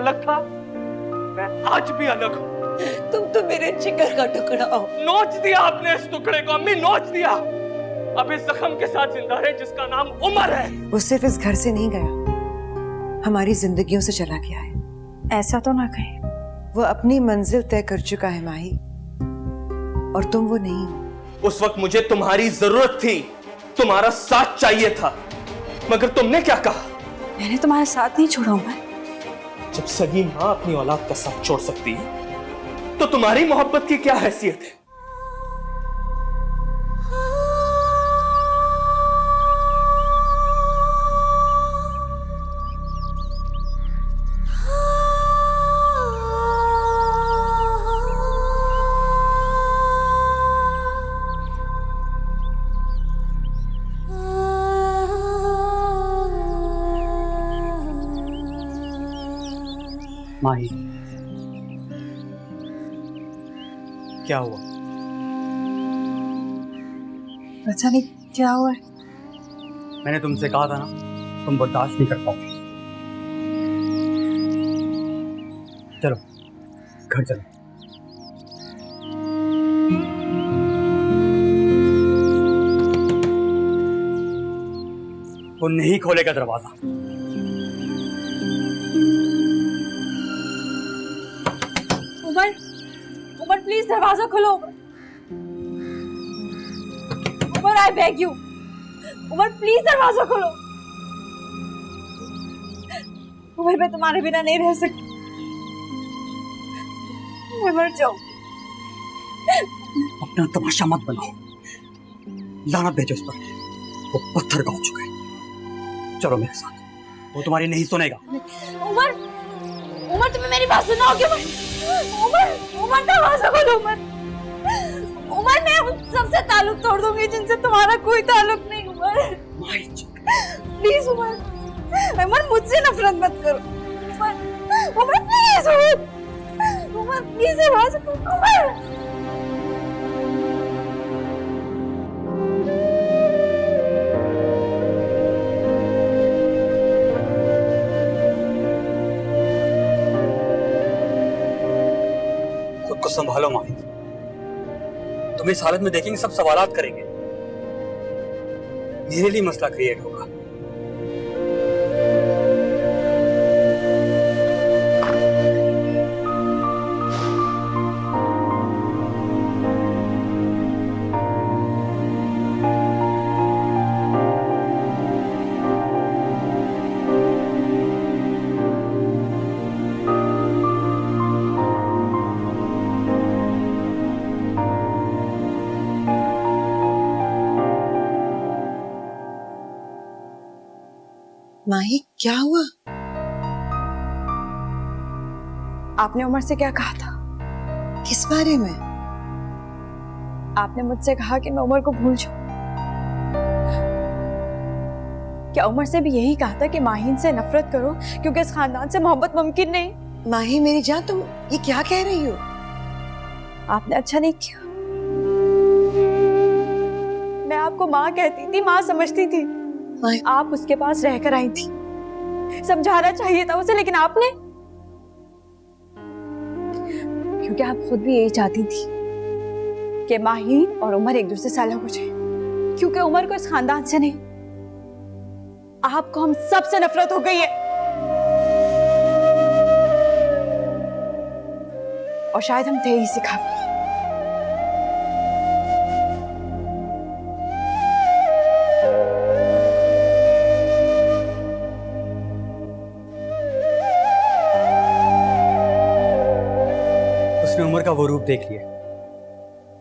अलग था, मैं आज भी अलग हूँ। तुम तो मेरे जिगर का टुकड़ा हो। नोच दिया आपने इस टुकड़े को अम्मी, नोच दिया। अब इस जख्म के साथ जिंदा है जिसका नाम उमर है। वो सिर्फ इस घर से नहीं गया, हमारी जिंदगियों से चला गया है। ऐसा तो ना कहे। वो अपनी मंजिल तय कर चुका है माही, और तुम वो नहीं हो। उस वक्त मुझे तुम्हारी जरूरत थी, तुम्हारा साथ चाहिए था, मगर तुमने क्या कहा? मैंने तुम्हारा साथ नहीं छोड़ा उमर। जब सगी माँ अपनी औलाद का साथ छोड़ सकती है, तो तुम्हारी मोहब्बत की क्या हैसियत है? माही, क्या हुआ? पता नहीं क्या हुआ। मैंने तुमसे कहा था ना, तुम बर्दाश्त नहीं कर पाओगे। चलो घर चलो। वो नहीं खोलेगा दरवाजा। उमर, उमर प्लीज दरवाजा खोलो। Umar I beg you, Umar please दरवाजा खोलो। उमर मैं तुम्हारे बिना नहीं रह सकती, मैं मर जाऊं। अपना तमाशा मत बनाओ, लानत भेजो उस पर। वो पत्थर का हो चुका है। चलो मेरे साथ, वो तुम्हारी नहीं सुनेगा। उमर, उमर तुम्हें मेरी बात सुनाओगे? उमर, उमर दरवाजा खोलो। उमर, उमर मैं उन सबसे ताल्लुक तोड़ दूंगी जिनसे तुम्हारा कोई ताल्लुक नहीं। उमर प्लीज, उमर, उमर मुझसे नफरत मत करो। उमर, उमर प्लीज, उमर प्लीज दरवाजा खोलो। उमर खुद को संभालो माही, तुम इस हालत में देखेंगे सब सवालात करेंगे। मेरे लिए मसला क्रिएट होगा। माही क्या हुआ? आपने उमर से क्या कहा था? किस बारे में? आपने मुझसे कहा कि मैं उमर को भूल जाऊं। क्या उमर से भी यही कहा था कि माहीन से नफरत करो क्योंकि इस खानदान से मोहब्बत मुमकिन नहीं? माही मेरी जान, तुम ये क्या कह रही हो? आपने अच्छा नहीं किया। मैं आपको माँ कहती थी, माँ समझती थी। आप उसके पास रहकर आई थी, समझाना चाहिए था उसे, लेकिन आपने, क्योंकि आप खुद भी यही चाहती थी कि माहीन और उमर एक दूसरे से अलग हो जाए, क्योंकि उमर को इस खानदान से नहीं, आपको हम सब से नफरत हो गई है। और शायद हम थे ही सिखा। उसने उमर का वो रूप देख लिया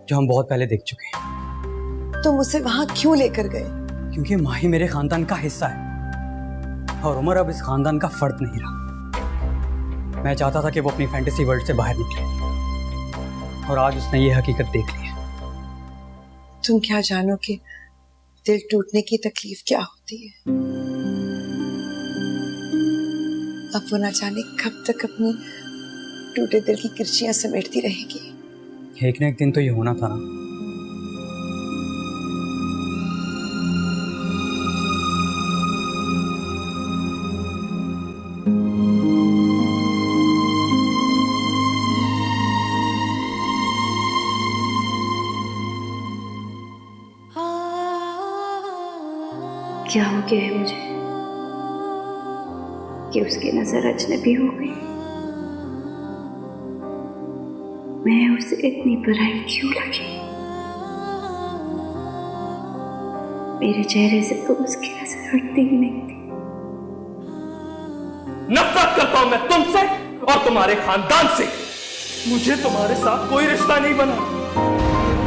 जो हम बहुत पहले देख चुके हैं। तुम उसे वहां क्यों लेकर गए? क्योंकि माही मेरे खानदान का हिस्सा है और उमर अब इस खानदान का फर्द नहीं रहा। मैं चाहता था कि वो अपनी फैंटेसी वर्ल्ड से बाहर निकले और आज उसने ये हकीकत देख ली है। तुम क्या जानो कि दिल टूटने की तकलीफ क्या होती है। अब वो ना जाने कब तक अपनी टूटे दिल की किरचियां समेटती रहेगी। एक न एक दिन तो ये होना था ना। क्या हो गया है मुझे कि उसकी नजर अजनबी हो गई? मैं उसे इतनी बुराई क्यों लगी? मेरे चेहरे से तो उसकी नजर हटती ही नहीं थी। नफरत करता हूं मैं तुमसे और तुम्हारे खानदान से। मुझे तुम्हारे साथ कोई रिश्ता नहीं बना।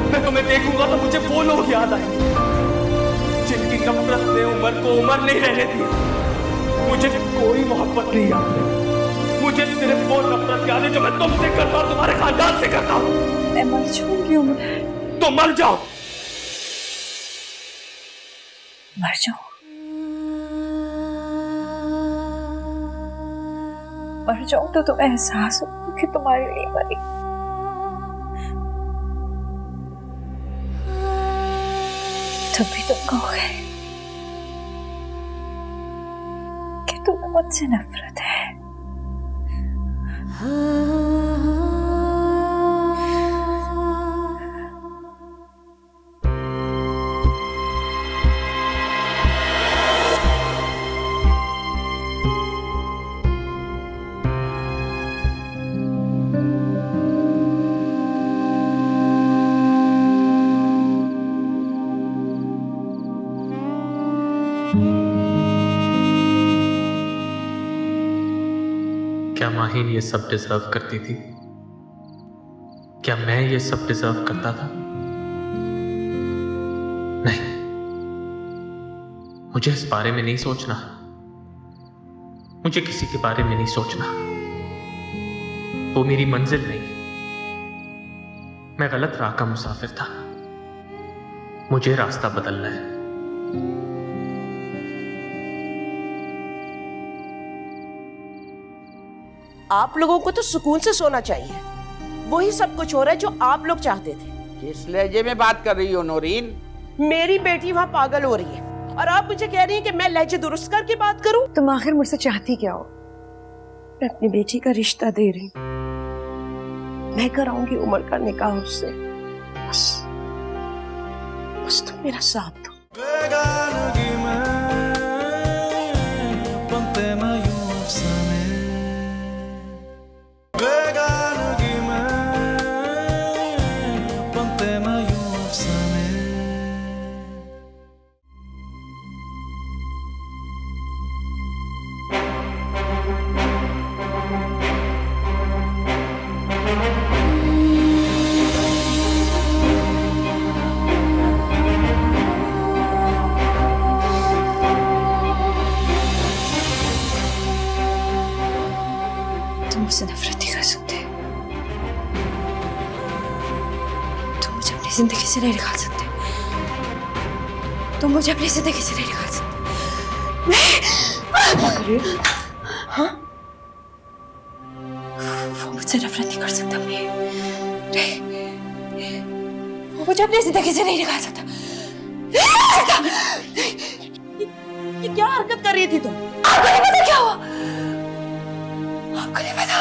मैं तुम्हें देखूंगा तो मुझे वो लोग याद आएंगे जिनकी नफरत ने उम्र को उम्र नहीं रहने दिया। मुझे कोई मोहब्बत नहीं याद है। मुझे सिर्फ वो नफरत याद है जो मैं तुमसे करता हूं, तुम्हारे खानदान से करता हूं। मैं मर जाऊंगी उमर। तो मर जाओ। मर जाओ। मर जाऊं तो तुम्हें एहसास हो कि तुम्हारे लिए मरी। तब भी तुम कहोगे कि तुम्हें मुझसे नफरत है। क्या माहिन ये सब डिजर्व करती थी? क्या मैं ये सब डिजर्व करता था? नहीं, मुझे इस बारे में नहीं सोचना। मुझे किसी के बारे में नहीं सोचना। वो मेरी मंजिल नहीं। मैं गलत राह का मुसाफिर था। मुझे रास्ता बदलना है। आप लोगों को तो सुकून से सोना चाहिए। वही सब कुछ हो रहा है जो आप लोग चाहते थे। किस लहजे में बात कर रही हो नौरीन? मेरी बेटी वहाँ पागल हो रही है और आप मुझे कह रही हैं कि मैं लहजे दुरुस्त करके बात करूं? तुम आखिर मुझसे चाहती क्या हो? मैं अपनी बेटी का रिश्ता दे रही हूं। मैं कराऊंगी उमर का निकाह उससे। बस तुम मेरा साथ दो। तुम मुझसे नफरत नहीं कर सकते। तुम मुझे अपनी जिंदगी से नहीं निकाल सकते। तुम मुझे अपनी जिंदगी से नहीं निकाल सकते। हाँ? वो मुझसे नफरत नहीं कर सकता। वो मुझे अपनी जिंदगी से नहीं निकाल सकता। ये क्या हरकत कर रही थी तुम? आपको नहीं पता क्या हुआ? आपको नहीं पता?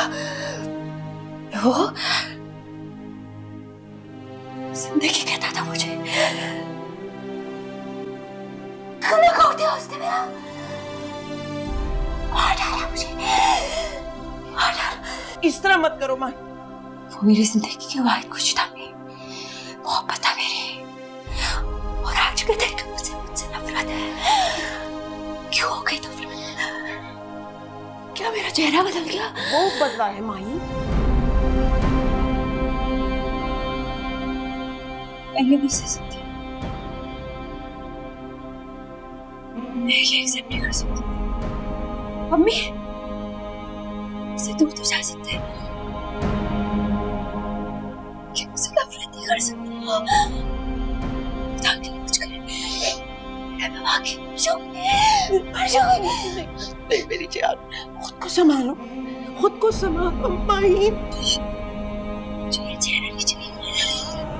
वो जिंदगी कहता था मुझे। गला काट दिया उसने मेरा। मार डाला मुझे। मार डाला। इस तरह मत करो मां। वो मेरी जिंदगी की वाहिद कुछ था नहीं। मोहब्बत था मेरी। और आज के दिन का मुझसे नफरत है। क्यों हो गई नफरत? क्या मेरा चेहरा बदल गया? वो बदला है माही। मैं ये नहीं सह सकती। मैं ये एक्सेप्ट नहीं कर सकती। मम्मी, इसे दूर तो जा सकते हैं, लेकिन मुझसे नफरत नहीं कर सकती। ताकि कुछ करे, मैं वाकई मर जाऊंगी। नहीं मेरी जान, खुद को संभालो, खुद को संभालो माही। मुझे ये चेहरा नहीं चाहिए।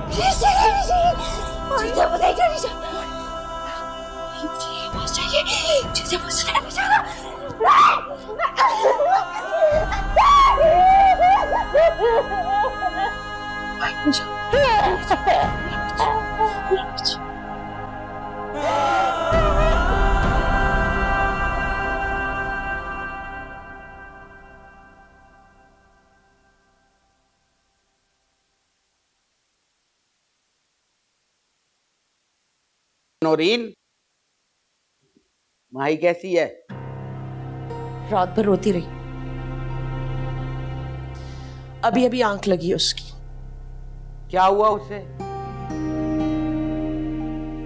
प्लीज चेहरा नहीं चाहिए। मुझे वो नहीं करनी चाहिए। मुझे ये आवाज चाहिए। मुझे वो सुनाई नहीं चाहिए। नौरीन, माही कैसी है? रात भर रोती रही। अभी अभी आंख लगी है उसकी। क्या हुआ उसे?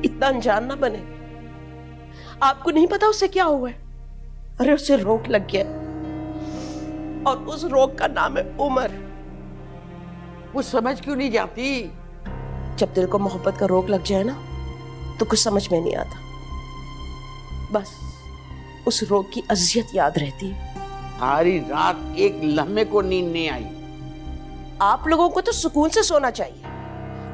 इतना अनजान ना बने। आपको नहीं पता उसे क्या हुआ है? अरे उसे रोग लग गया और उस रोग का नाम है उम्र। वो समझ क्यों नहीं जाती? जब दिल को मोहब्बत का रोग लग जाए ना तो कुछ समझ में नहीं आता। बस उस रोग की अजियत याद रहती है। सारी रात एक लम्हे को नींद नहीं आई। आप लोगों को तो सुकून से सोना चाहिए।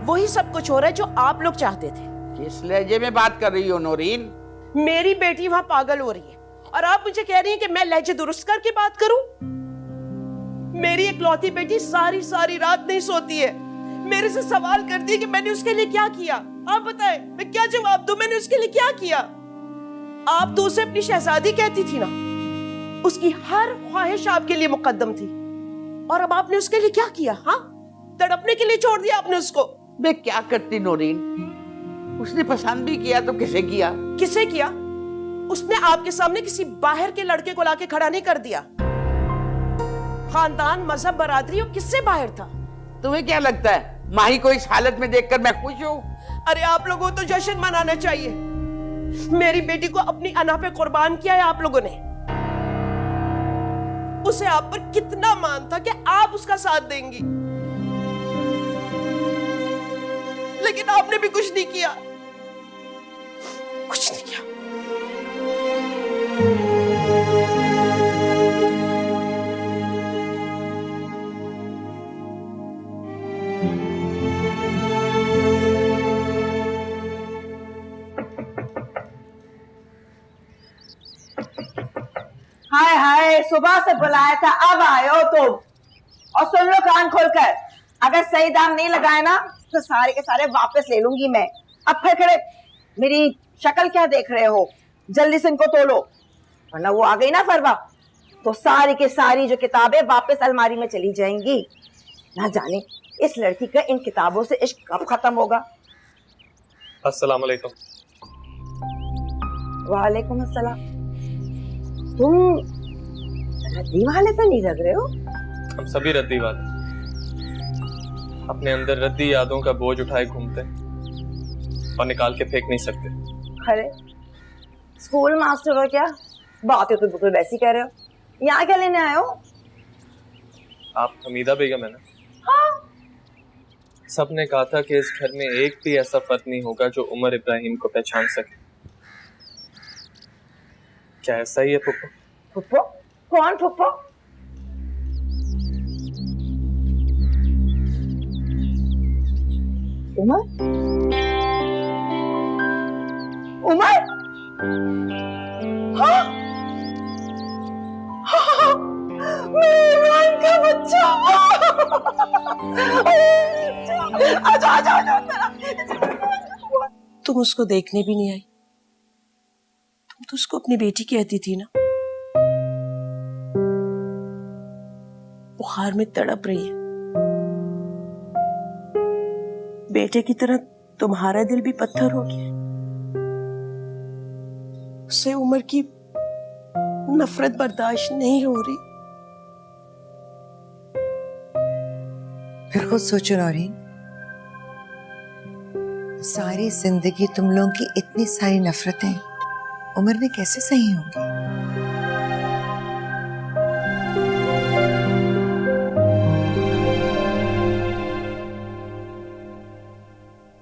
वही सब कुछ हो रहा है जो आप लोग चाहते थे। किस लहजे में बात कर रही हो नौरीन? मेरी बेटी वहां पागल हो रही है और आप मुझे कह रही हैं कि मैं लहजे दुरुस्त करके बात करूं? मेरी इकलौती बेटी सारी सारी रात नहीं सोती है। मेरे से सवाल करती है कि मैंने उसके लिए क्या किया। आप बताएं, मैं क्या जवाब दूं? मैंने उसके लिए क्या किया? आप तो उसे अपनी शहजादी कहती थी ना। उसकी हर ख्वाहिश आपके लिए मुकद्दम थी और अब आपने उसके लिए क्या किया? हाँ, तड़पने के लिए छोड़ दिया आपने उसको। मैं क्या करती नौरीन? उसने पसंद भी किया तो किसे किया? किसे किया? उसने आपके सामने किसी बाहर के लड़के को लाके खड़ा नहीं कर दिया। खानदान, मजहब, बरादरी और किससे बाहर था? तुम्हें क्या लगता है माही को इस हालत में देखकर मैं खुश हूँ? अरे आप लोगों को तो जश्न मनाना चाहिए। मेरी बेटी को अपनी अना पे कुर्बान किया है आप लोगों ने। उसे आप पर कितना मान था कि आप उसका साथ देंगी, लेकिन आपने भी कुछ नहीं किया। कुछ नहीं किया। हाय हाय, सुबह से बुलाया था, अब आए हो तुम। और सुन लो कान खोलकर, अगर सही दाम नहीं लगाए ना तो सारे के सारे वापस ले लूंगी मैं। अब फिर खड़े मेरी शक्ल क्या देख रहे हो? जल्दी से इनको तोलो, वरना वो आ गई ना फरवा तो सारी के सारी जो किताबें वापस अलमारी में चली जाएंगी। ना जाने इस लड़की का इन किताबों से इश्क कब खत्म होगा। अस्सलाम वालेकुम। वालेकुम अस्सलाम। तुम रद्दी वाले तो नहीं लग रहे हो? हम सभी रद्दी वाले अपने अंदर रद्दी यादों का बोझ उठाए घूमते और निकाल के फेंक नहीं सकते। अरे स्कूल मास्टर हो क्या? बातें तो बिल्कुल वैसी कह रहे हो। यहाँ क्या लेने आए हो? आप हमीदा बेगम है ना? हाँ। सबने कहा था कि इस घर में एक भी ऐसा फर्द नहीं होगा जो उमर इब्राहिम को पहचान सके। क्या ऐसा ही है फुप्पो? फुप्पो? कौन फुप्पो? उमर? उमर? हाँ? हाँ, मेरे इमरान का बच्चा। आजा आजा आजा। तुम उसको देखने भी नहीं आई। तुम तो उसको अपनी बेटी कहती थी ना। बुखार में तड़प रही है। बेटे की तरह तुम्हारा दिल भी पत्थर हो गया। उससे उम्र की नफरत बर्दाश्त नहीं हो रही। फिर खुद सोचो नौरीन, सारी जिंदगी तुम लोगों की इतनी सारी नफरतें उम्र में कैसे सही होंगी?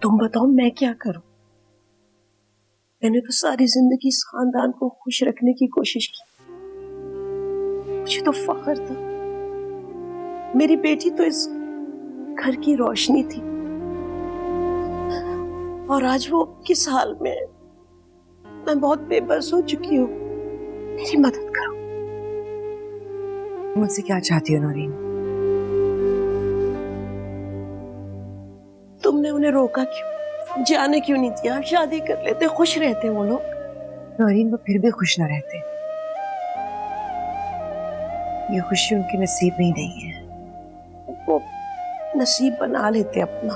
तुम बताओ मैं क्या करूं? मैंने तो सारी जिंदगी इस खानदान को खुश रखने की कोशिश की। मुझे तो फख्र था। मेरी बेटी तो इस घर की रोशनी थी और आज वो किस हाल में है? मैं बहुत बेबस हो चुकी हूँ। मेरी मदद करो। मुझसे क्या चाहती हो नौरीन? तुमने उन्हें रोका क्यों? जाने क्यों नहीं दिया? शादी कर लेते, खुश रहते वो लोग। नौरीन वो फिर भी खुश ना रहते। ये खुशी उनके नसीब में ही नहीं है। वो नसीब बना लेते अपना।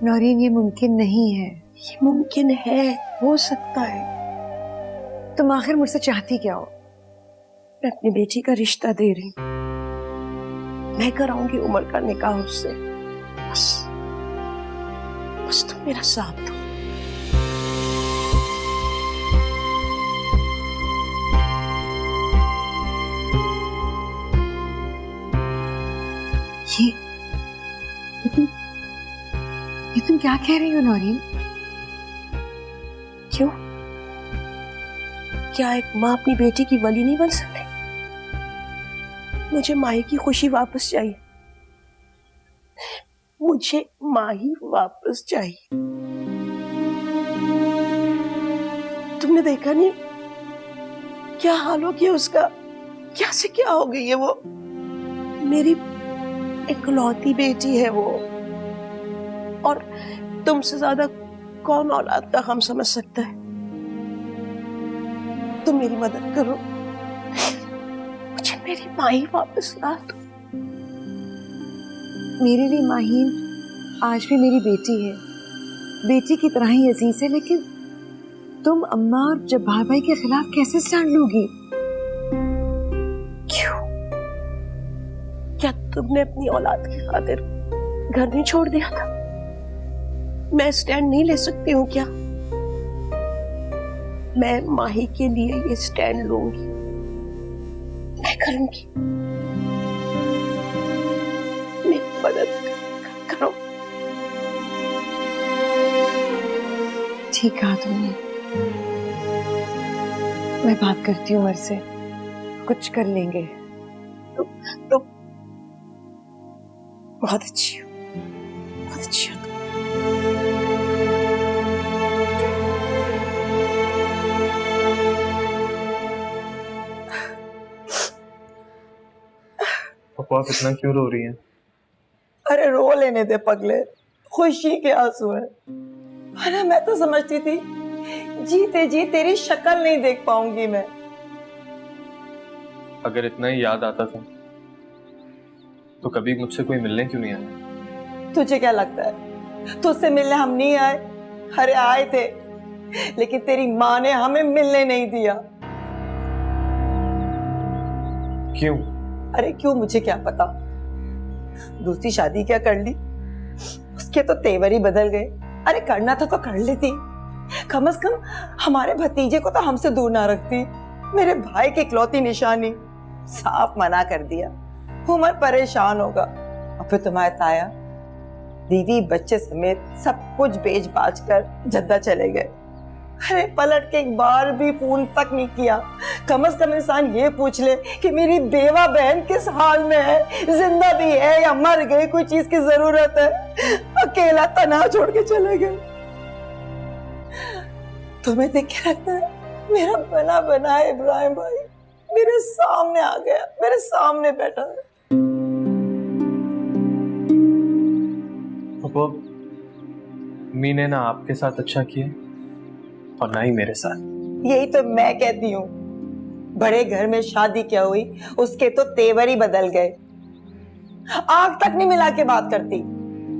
नौरीन ये मुमकिन नहीं है। ये मुमकिन है, हो सकता है। तुम आखिर मुझसे चाहती क्या हो? मैं अपनी बेटी का रिश्ता दे रही हूं, मैं कराऊंगी उमर का निकाह उससे। बस बस तुम मेरा साथ दो। ये तुम क्या कह रही हो नौरीन? क्यों? क्या एक माँ अपनी बेटी की वली नहीं बन सकती? मुझे माही की खुशी वापस चाहिए, मुझे माही वापस चाहिए। तुमने देखा नहीं क्या हाल हो गया उसका? क्या से क्या हो गई है वो? मेरी इकलौती बेटी है वो, और तुमसे ज्यादा कौन औलाद का गम समझ सकता है? तुम मेरी मदद करो, मुझे मेरी माही वापस ला दो। मेरे लिए माहीन आज भी मेरी बेटी है, बेटी की तरह ही अजीज है, लेकिन तुम अम्मा और जब्बार भाई के खिलाफ कैसे स्टैंड लोगी? क्यों? क्या तुमने अपनी औलाद की खातिर घर नहीं छोड़ दिया था? मैं स्टैंड नहीं ले सकती हूँ क्या? मैं माही के लिए ये स्टैंड लूंगी, मैं करूंगी। मेरी मदद करो। ठीक कहा तुमने, मैं बात करती हूँ उमर से, कुछ कर लेंगे। तो बहुत अच्छी हो, बहुत अच्छी हो। पापा आप इतना क्यों रो रही हैं? अरे रो लेने दे पगले, खुशी के आंसू है। अरे मैं तो समझती थी जीते जी तेरी शक्ल नहीं देख पाऊंगी मैं। अगर इतना ही याद आता था तो कभी मुझसे कोई मिलने क्यों नहीं आया? तुझे क्या लगता है तुझसे मिलने हम नहीं आए? अरे आए थे, लेकिन तेरी माँ ने हमें मिलने नहीं दिया। क्यों? अरे क्यों मुझे क्या पता, दूसरी शादी क्या कर ली, उसके तो तेवर ही बदल गए। अरे करना था तो कर लेती, कम से कम हमारे भतीजे को तो हमसे दूर ना रखती। मेरे भाई की इकलौती निशानी साफ मना कर दिया। उमर परेशान होगा, और फिर तुम्हारे ताया बीवी बच्चे समेत सब कुछ बेच बाच कर जद्दा चले गए। अरे पलट के एक बार भी फोन तक नहीं किया। कम से कम इंसान ये पूछ ले कि मेरी बेवा बहन किस हाल में है, जिंदा भी है या मर गई, कोई चीज की जरूरत है। अकेला तन्हा छोड़ के चले गए। तुम्हें देख के लगता है मेरा बना बना इब्राहिम भाई मेरे सामने आ गया, मेरे सामने बैठा है। पापा मी ने ना आपके साथ अच्छा किया और ना ही मेरे साथ। यही तो मैं कहती हूँ, बड़े घर में शादी क्या हुई, उसके तो तेवर ही बदल गए। आग तक नहीं मिला के बात करती,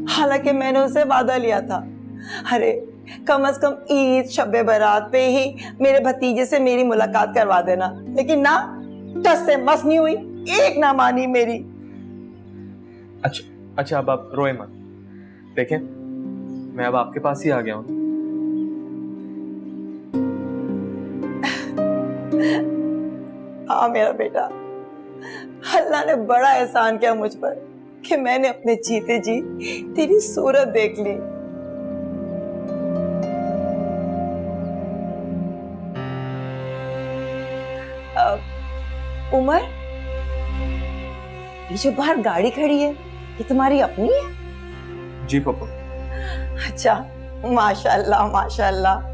हालांकि मैंने उसे वादा लिया था। अरे कम से कम ईद शब्बे बारात पे ही मेरे भतीजे से मेरी मुलाकात करवा देना, लेकिन ना, टस से मस नहीं हुई, एक ना मानी मेरी। अच्छा अब आप रोए मत, देखें मैं अब आपके पास ही आ गया हूँ। हाँ मेरा बेटा, अल्लाह ने बड़ा एहसान किया मुझ पर कि मैंने अपने जीते जी तेरी सूरत देख ली। उमर, ये जो बाहर गाड़ी खड़ी है ये तुम्हारी अपनी है? जी पापा। अच्छा, माशाल्लाह माशाल्लाह।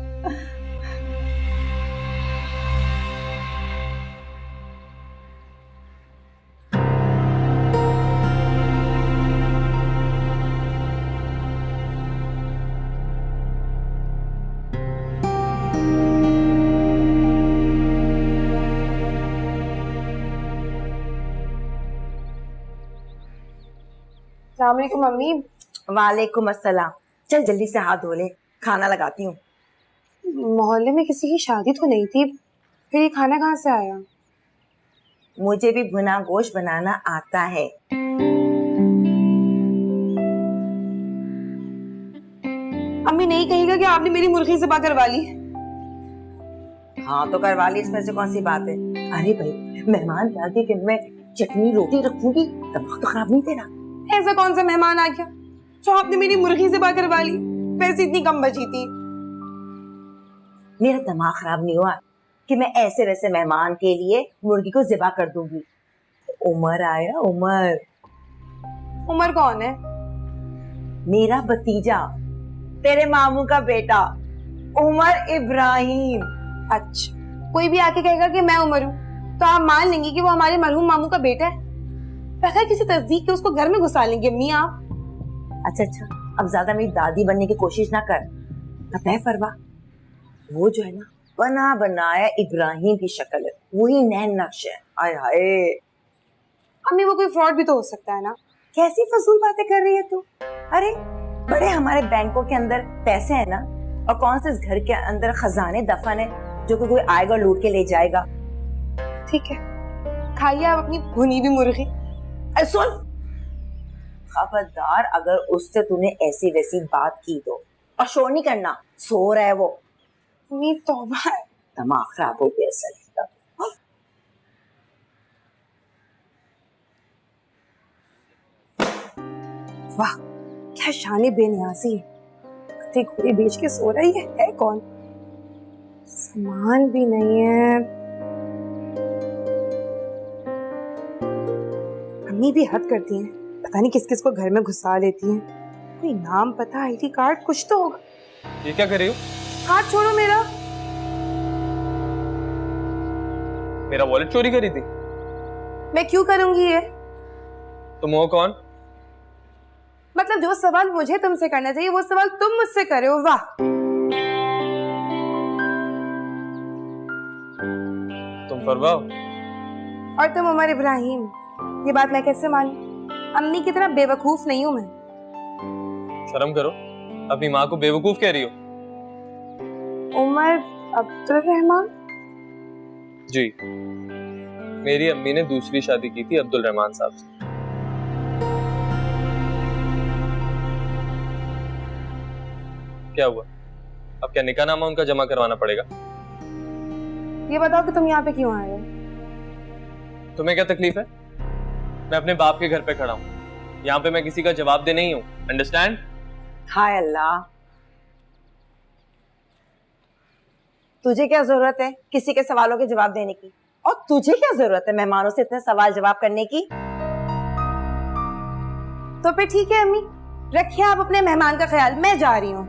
अस्सलाम वालेकुम मम्मी। वालेकुम अस्सलाम। चल जल्दी से हाथ धो ले, खाना लगाती हूँ। मोहल्ले में किसी की शादी तो नहीं थी, फिर ये खाना कहाँ से आया? मुझे भी भुना गोश्त बनाना आता है। अम्मी नहीं कहेगा कि आपने मेरी मुर्गी ज़िबा करवा ली? हाँ तो करवा ली, इसमें से कौन सी बात है। अरे भाई, मेहमान क्या थी कि मैं चटनी रोटी रखूंगी, दिमाग तो खराब नहीं तेरा। ऐसा कौन सा मेहमान आ गया जो आपने मेरी मुर्गी ज़िबा करवा ली? पैसे इतनी कम बची थी। मेरा दिमाग खराब नहीं हुआ कि मैं ऐसे वैसे मेहमान के लिए मुर्गी को ज़िबा कर दूंगी। उमर आया, उमर। उमर कौन है? मेरा भतीजा, तेरे मामू का बेटा, उमर इब्राहिम। अच्छा, कोई भी आके कहेगा कि मैं उमर हूँ तो आप मान लेंगी कि वो हमारे मरहूम मामू का बेटा है? बगैर किसी तस्दीक के उसको घर में घुसा लेंगे अम्मी आप? अच्छा, अब ज्यादा मेरी दादी बनने की कोशिश ना कर। पता है फरवा, वो जो है ना, बना बनाया इब्राहिम की शक्ल है, वही नैन नक्श है। आय हाय। अम्मी वो कोई फ्रॉड भी तो हो सकता है ना? कैसी फजूल बातें कर रही है तू? अरे बड़े हमारे बैंकों के अंदर पैसे हैं ना, और कौन से इस घर के अंदर खजाने दफन है जो कि कोई आएगा लूट के ले जाएगा। ठीक है, खाइए आप अपनी भुनी हुई मुर्गी। सुन, खबरदार अगर उससे तूने ऐसी वैसी बात की तो, और शोर नहीं करना, सो रहा है वो। अम्मी तौबा है, दिमाग खराब हो गया सर। वाह क्या शान बेनियाजी है। कत्ते घोड़े बेच के सो रही है कौन? सामान भी नहीं है। अम्मी भी हद करती हैं, पता नहीं किस किस को घर में घुसा लेती हैं। कोई नाम पता, आईडी कार्ड कुछ तो होगा। ये क्या कर रही हो? हाथ छोड़ो मेरा। मेरा वॉलेट चोरी करी थी? मैं क्यों करूंगी ये? तुम हो कौन? मतलब जो सवाल मुझे तुमसे करना चाहिए वो सवाल तुम मुझसे करे हो। वाह, तुम फरवा हो? और तुम उमर इब्राहिम। ये बात मैं कैसे मानूं? अम्मी की तरह बेवकूफ नहीं हूं मैं। शर्म करो, अपनी माँ को बेवकूफ कह रही हो। उमर अब्दुल रहमान? जी, मेरी अम्मी ने दूसरी शादी की थी अब्दुल रहमान साहब से। क्या हुआ? अब क्या निकाहनामा उनका जमा करवाना पड़ेगा? ये बताओ कि तुम यहाँ पे क्यों आए हो? तुम्हें क्या तकलीफ है? मैं अपने बाप के घर पे खड़ा हूँ, यहाँ पे मैं किसी का जवाब दे नहीं हूँ। अंडरस्टैंड? हाय अल्लाह, तुझे क्या जरूरत है किसी के सवालों के जवाब देने की? और तुझे क्या जरूरत है मेहमानों से इतने सवाल जवाब करने की? तो फिर ठीक है अम्मी, रखिए आप अपने मेहमान का ख्याल, मैं जा रही हूँ।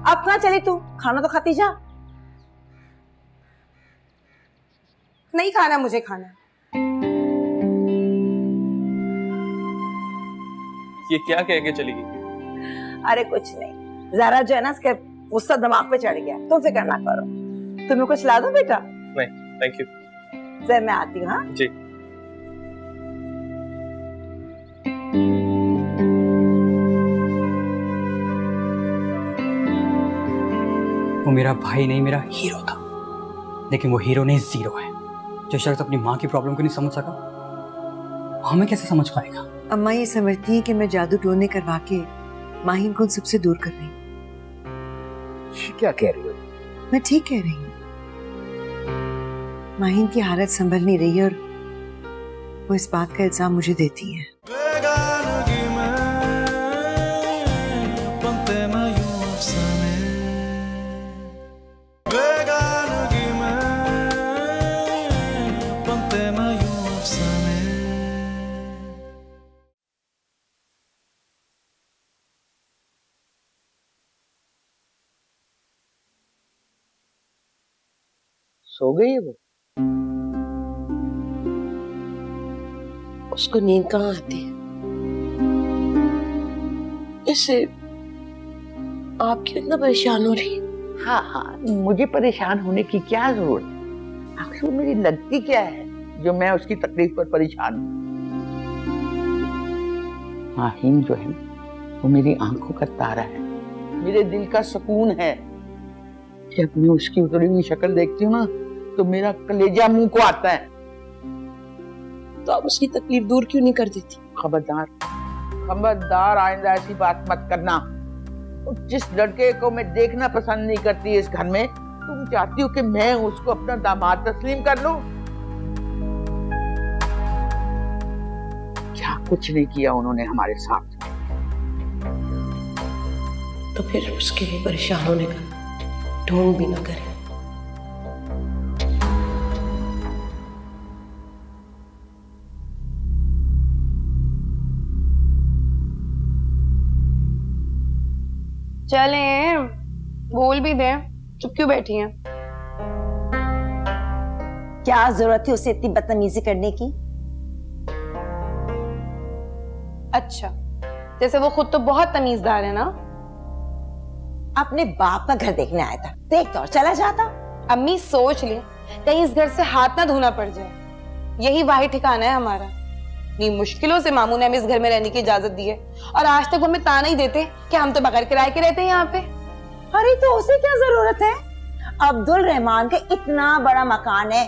अब कहाँ चली तू? खाना तो खाती जा। नहीं खाना मुझे खाना। ये क्या कह के चली गई? अरे कुछ नहीं, जरा जो है ना इसके गुस्सा दिमाग पे चढ़ गया। तुम फिक्र ना करो। तुम्हें कुछ ला दो बेटा? नहीं थैंक यू। फिर मैं आती हूँ। हाँ जी। वो मेरा भाई नहीं, मेरा हीरो था, लेकिन वो हीरो नहीं, जीरो है। जो शख्स अपनी माँ की प्रॉब्लम को नहीं समझ सका, वो हमें कैसे समझ पाएगा? अम्मा ये समझती है कि मैं जादू टोने करवा के माहिम को उन सबसे दूर कर रही हूँ। ये क्या कह रही हो? मैं ठीक कह रही हूँ। माहिम की हालत संभल नहीं रही और वो इस बात का इल्जाम मुझे देती है। सो गई है वो? उसको नींद कहाँ आती है? इससे आप क्यों इतना परेशान हो रही? हाँ, मुझे परेशान होने की क्या जरूरत है? आखिर मेरी लगती क्या है जो मैं उसकी तकलीफ पर परेशान हूँ? माहिम जो है वो मेरी आंखों का तारा है, मेरे दिल का सुकून है। जब मैं उसकी उतरी हुई शक्ल देखती हूँ ना तो मेरा कलेजा मुंह को आता है। तो आप उसकी तकलीफ दूर क्यों नहीं कर देती? खबरदार, खबरदार, आइंदा ऐसी बात मत करना। और जिस लड़के को मैं देखना पसंद नहीं करती इस घर में, तुम चाहती हो कि मैं उसको अपना दामाद तस्लीम कर लूं? क्या कुछ नहीं किया उन्होंने हमारे साथ। तो फिर उसके लिए परेशान होने का ढोंग भी ना करें। चले बोल भी दे, चुप क्यों बैठी हैं? क्या जरूरत है उसे इतनी बदतमीजी करने की? अच्छा, जैसे वो खुद तो बहुत तमीजदार है ना। अपने बाप का घर देखने आया था, देख तो और चला जाता। अम्मी सोच ले कहीं इस घर से हाथ ना धोना पड़ जाए, यही वाहिद ठिकाना है हमारा। इतनी मुश्किलों से मामू ने हमें इस घर में रहने की इजाजत दी है और आज तक वो हमें ताना ही देते कि हम तो बगैर किराए के रहते हैं यहाँ पे। अरे तो उसे क्या जरूरत है? अब्दुल रहमान का इतना बड़ा मकान है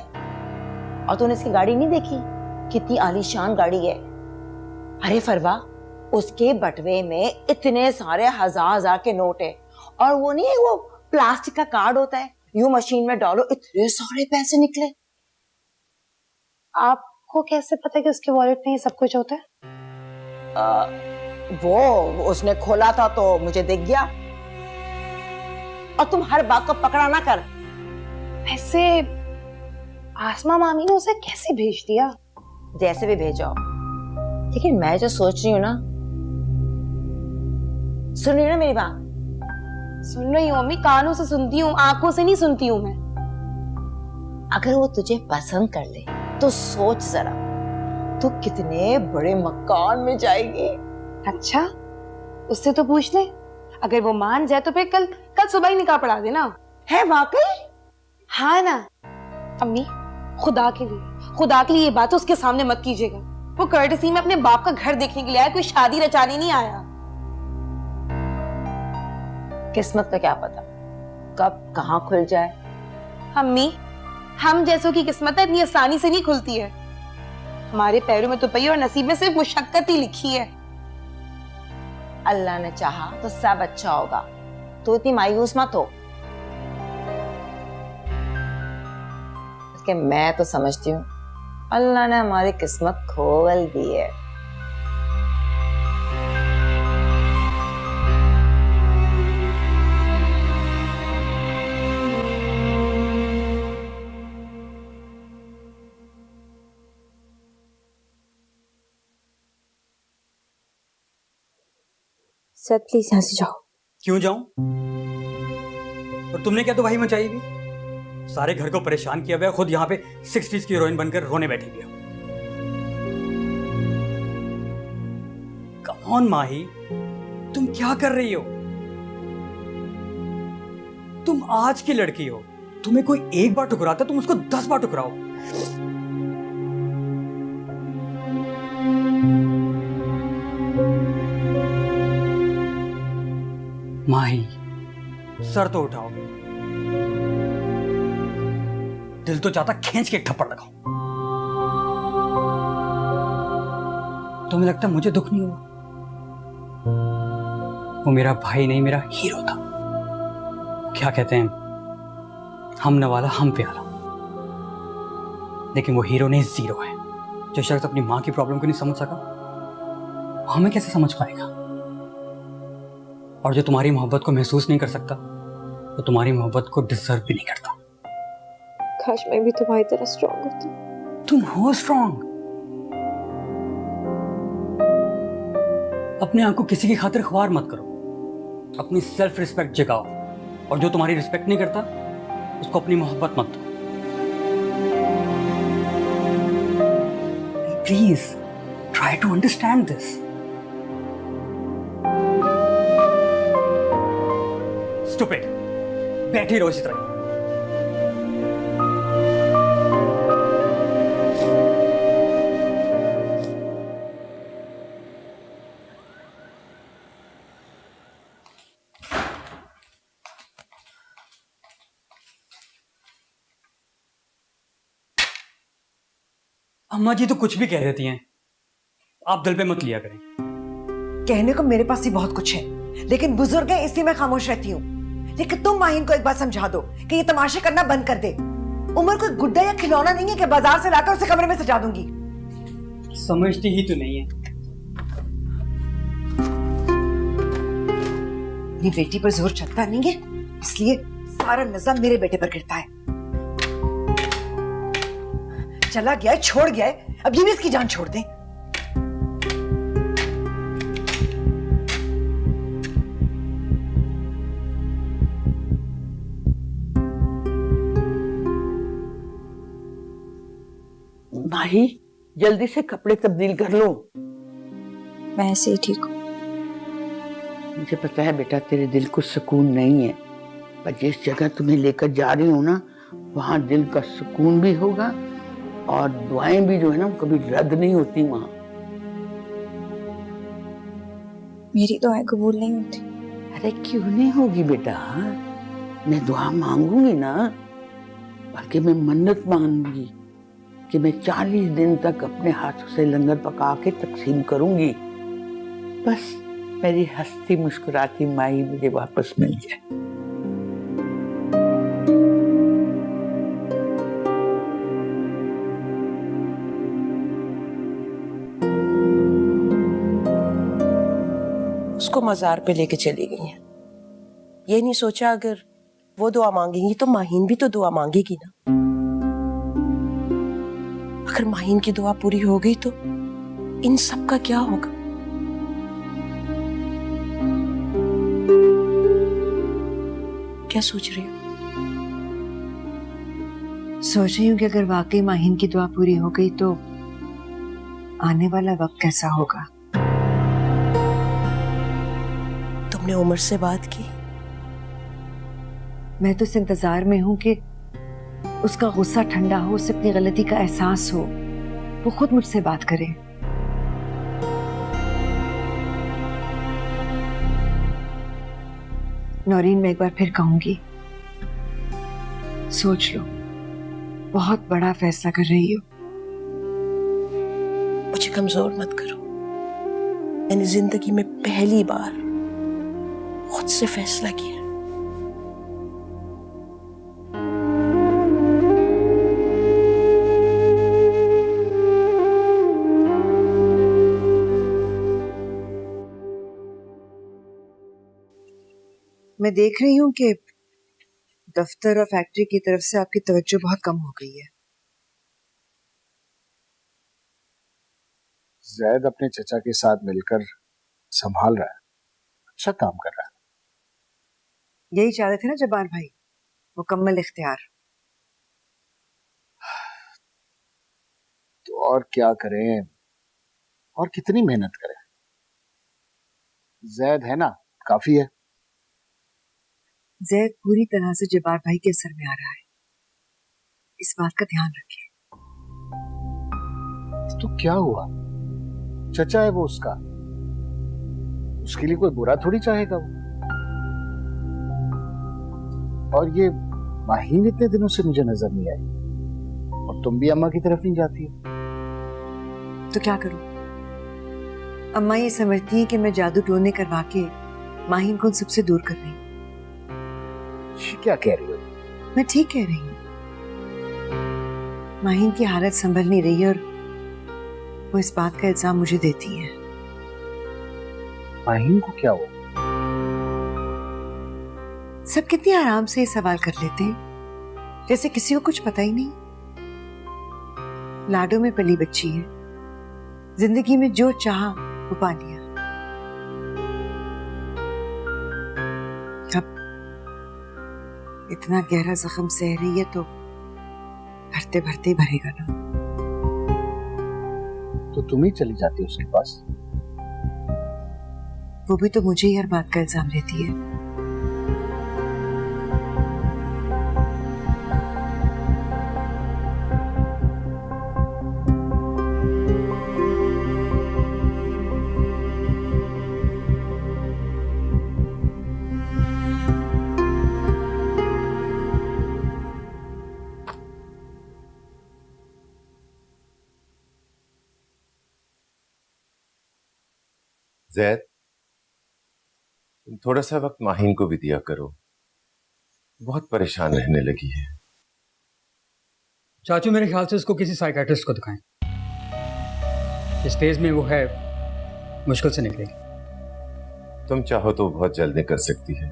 और तूने इसकी गाड़ी नहीं देखी? कितनी आलीशान गाड़ी है। अरे फरवा, उसके बटवे में इतने सारे हजार के नोट है और वो नहीं है वो प्लास्टिक का कार्ड होता है, यूं मशीन में डालो इतने सारे पैसे निकले। आपको कैसे पता कि उसके वॉलेट में ये सब कुछ होता है? वो उसने खोला था तो मुझे दिख गया। और तुम हर बात को पकड़ा ना कर। वैसे आसमा मामी ने उसे कैसे भेज दिया? जैसे भी भेजो, लेकिन मैं जो सोच रही हूँ ना, सुन रही हो ना मेरी बात? सुन रही हूँ अम्मी, कानों से सुनती हूँ, आंखों से नहीं सुनती हूँ मैं। अगर वो तुझे पसंद कर ले तो सोच जरा, तू कितने बड़े मकान में जाएगी। अच्छा, उससे तो पूछ ले, अगर वो मान जाए तो फिर कल सुबह ही निकाह पढ़ा देना। है वाकई? हाँ ना अम्मी, खुदा के लिए ये बात उसके सामने मत कीजिएगा। वो कर्टसी में अपने बाप का घर देखने के लिए आया, कोई शादी रचाने नहीं आया। किस्मत का क्या पता कब कहाँ खुल जाए। अम्मी, हम जैसों की किस्मत इतनी आसानी से नहीं खुलती है। हमारे पैरों में तो पई और नसीब में सिर्फ मुशक्कत ही लिखी है। अल्लाह ने चाहा तो सब अच्छा होगा, तो इतनी मायूस मत हो। कि मैं तो समझती हूँ अल्लाह ने हमारी किस्मत खोल दी है। सर प्लीज यहाँ से जाओ। क्यों जाऊं? और तुमने क्या तबाही मचाई हुई? सारे घर को परेशान किया हुआ, खुद यहाँ पे 60s की हीरोइन बनकर रोने बैठी हुई हो। कम ऑन माही, तुम क्या कर रही हो? तुम आज की लड़की हो, तुम्हें कोई एक बार ठुकराता तुम उसको 10 बार ठुकराओ। माही, सर तो उठाओ। दिल तो चाहता खींच के एक थप्पड़ लगाओ। तुम्हें लगता मुझे दुख नहीं हुआ? वो मेरा भाई नहीं, मेरा हीरो था। क्या कहते हैं, हम नवाला हम प्याला। लेकिन वो हीरो नहीं, जीरो है। जो शख्स अपनी मां की प्रॉब्लम को नहीं समझ सका, वो हमें कैसे समझ पाएगा? और जो तुम्हारी मोहब्बत को महसूस नहीं कर सकता, वो तुम्हारी मोहब्बत को डिजर्व भी नहीं करता। काश मैं भी तुम्हारी तरह स्ट्रांग होती। तुम हो स्ट्रांग। अपने आप को किसी की खातिर ख्वार मत करो। अपनी सेल्फ रिस्पेक्ट जगाओ, और जो तुम्हारी रिस्पेक्ट नहीं करता उसको अपनी मोहब्बत मत दो। Please try to understand this. Stupid, बैठी रहो इसी तरह। अम्मा जी तो कुछ भी कह देती हैं, आप दिल पे मत लिया करें। कहने को मेरे पास ही बहुत कुछ है, लेकिन बुजुर्ग है इसलिए मैं खामोश रहती हूँ। लेकिन तुम माहिन को एक बात समझा दो कि ये तमाशे करना बंद कर दे। उमर कोई गुड्डा या खिलौना नहीं है कि बाजार से लाकर उसे कमरे में सजा दूंगी। समझती ही तो नहीं है। ये बेटी पर जोर चलता नहीं है, इसलिए सारा नजम मेरे बेटे पर गिरता है। चला गया है, छोड़ गया है, अब ये भी इसकी जान छोड़ दे। माही, जल्दी से कपड़े तब्दील कर लो। मैं ऐसे ही ठीक हूँ। मुझे पता है बेटा, तेरे दिल को सुकून नहीं है, पर जिस जगह तुम्हें लेकर जा रही हूँ ना, वहां दिल का सुकून भी होगा और दुआएं भी जो है ना कभी रद्द नहीं होती वहां। मेरी दुआएं कबूल नहीं होती। अरे क्यों नहीं होगी बेटा, मैं दुआ मांगूंगी ना, बल्कि मैं मन्नत मांगूंगी कि मैं 40 दिन तक अपने हाथों से लंगर पका के तकसीम करूंगी। बस मेरी हंसती मुस्कुराती माई मुझे वापस मिल जाए। उसको मजार पे लेके चली गई हैं। ये नहीं सोचा अगर वो दुआ मांगेंगी तो माहीन भी तो दुआ मांगेगी ना। अगर माहीन की दुआ पूरी हो गई तो इन सब का क्या होगा? क्या सोच रही हो? सोच रही हूँ कि अगर वाकई माहिन की दुआ पूरी हो गई तो आने वाला वक्त कैसा होगा। तुमने उमर से बात की? मैं तो इस इंतजार में हूं कि उसका गुस्सा ठंडा हो, उसे अपनी गलती का एहसास हो, वो खुद मुझसे बात करे। नौरीन, मैं एक बार फिर कहूंगी, सोच लो, बहुत बड़ा फैसला कर रही हो। मुझे कमजोर मत करो। मैंने जिंदगी में पहली बार खुद से फैसला किया। मैं देख रही हूँ कि दफ्तर और फैक्ट्री की तरफ से आपकी तवज्जो बहुत कम हो गई है। जैद अपने चचा के साथ मिलकर संभाल रहा है, अच्छा काम कर रहा है। यही चाह रहे थे ना जब्बार भाई, मुकम्मल इख्तियार। तो और क्या करें, और कितनी मेहनत करें। जैद है ना, काफी है। जैद पूरी तरह से जब्बार भाई के असर में आ रहा है, इस बात का ध्यान रखिए। तो क्या हुआ, चचा है वो उसका, उसके लिए कोई बुरा थोड़ी चाहेगा वो। और ये माहीन इतने दिनों से मुझे नजर नहीं आई, और तुम भी अम्मा की तरफ नहीं जाती हो। तो क्या करूं? अम्मा ये समझती है कि मैं जादू टोने करवा के माहीन को उन सबसे दूर कर रही हूं। क्या कह रही हो? मैं ठीक कह रही हूँ। माहीन की हालत संभल नहीं रही और वो इस बात का इल्जाम मुझे देती है। माहीन को क्या हुआ? सब कितनी आराम से ये सवाल कर लेते हैं, जैसे किसी को कुछ पता ही नहीं। लाडो में पली बच्ची है, जिंदगी में जो चाहा वो पा लिया। अब इतना गहरा जख्म सह रही है तो भरते भरते भरेगा ना। तो तुम ही चली जाती हो उसके पास। वो भी तो मुझे ही हर बात का इल्जाम देती है। जैद, तुम थोड़ा सा वक्त माहीन को भी दिया करो, बहुत परेशान रहने लगी है। चाचू मेरे ख्याल से उसको किसी साइकेट्रिस्ट को दिखाएं। इस फेज में वो है, मुश्किल से निकलेगी। तुम चाहो तो बहुत जल्द निकल सकती है।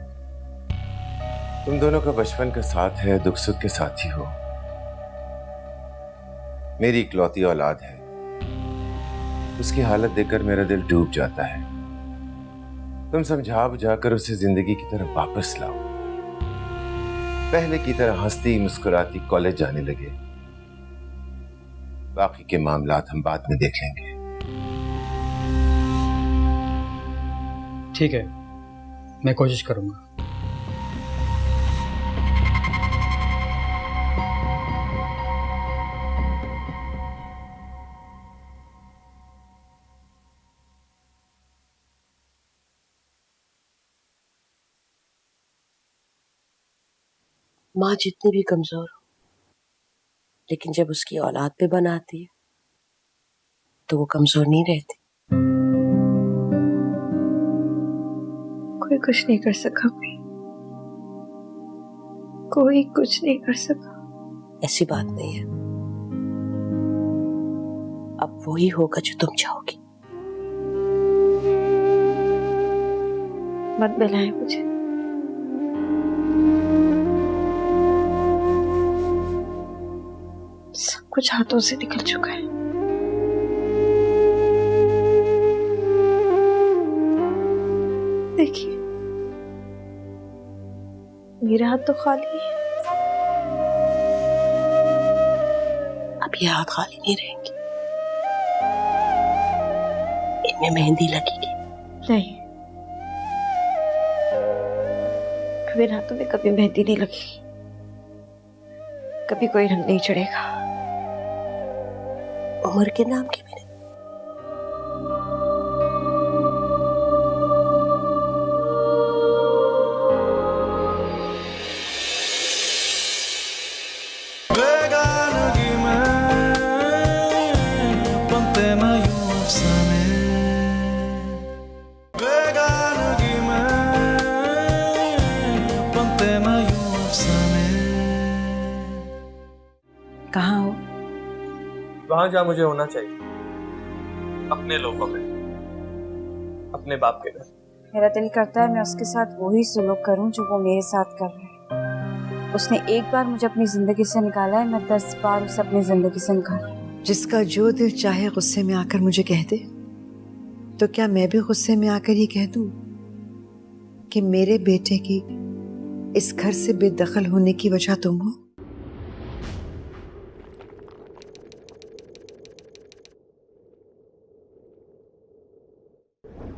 तुम दोनों का बचपन का साथ है, दुख सुख के साथ ही हो। मेरी इकलौती औलाद है, उसकी हालत देखकर मेरा दिल डूब जाता है। तुम समझा बुझाकर उसे जिंदगी की तरफ वापस लाओ, पहले की तरह हंसती मुस्कुराती कॉलेज जाने लगे। बाकी के मामलात हम बाद में देख लेंगे। ठीक है, मैं कोशिश करूंगा। माँ जितनी भी कमजोर हो, लेकिन जब उसकी औलाद पे बनाती है तो वो कमजोर नहीं रहती। कोई कुछ नहीं कर सका भाई, कोई कुछ नहीं कर सका। ऐसी बात नहीं है, अब वही होगा जो तुम चाहोगी। मत बुलाए मुझे। सब कुछ हाथों से निकल चुका है। देखिए, मेरे हाथ तो खाली है। अब ये हाथ खाली नहीं रहेंगे, इनमें मेहंदी लगेगी। नहीं, मेरे हाथों में कभी मेहंदी नहीं लगेगी, कभी कोई रंग नहीं चढ़ेगा। उम्र के नाम की भी नहीं। कहाँ हो? वहां जहां मुझे होना चाहिए, अपने लोगों में, अपने बाप के घर। मेरा दिल करता है मैं उसके साथ वही सुलूक करूं जो वो मेरे साथ कर रहा है। उसने एक बार मुझे अपनी जिंदगी से निकाला है, मैं 10 बार उसे अपनी जिंदगी से निकालूं। जिसका जो दिल चाहे गुस्से में आकर मुझे कह दे, तो क्या मैं भी गुस्से में आकर ये कह दूं कि मेरे बेटे की इस घर से बेदखल होने की वजह तुम हो?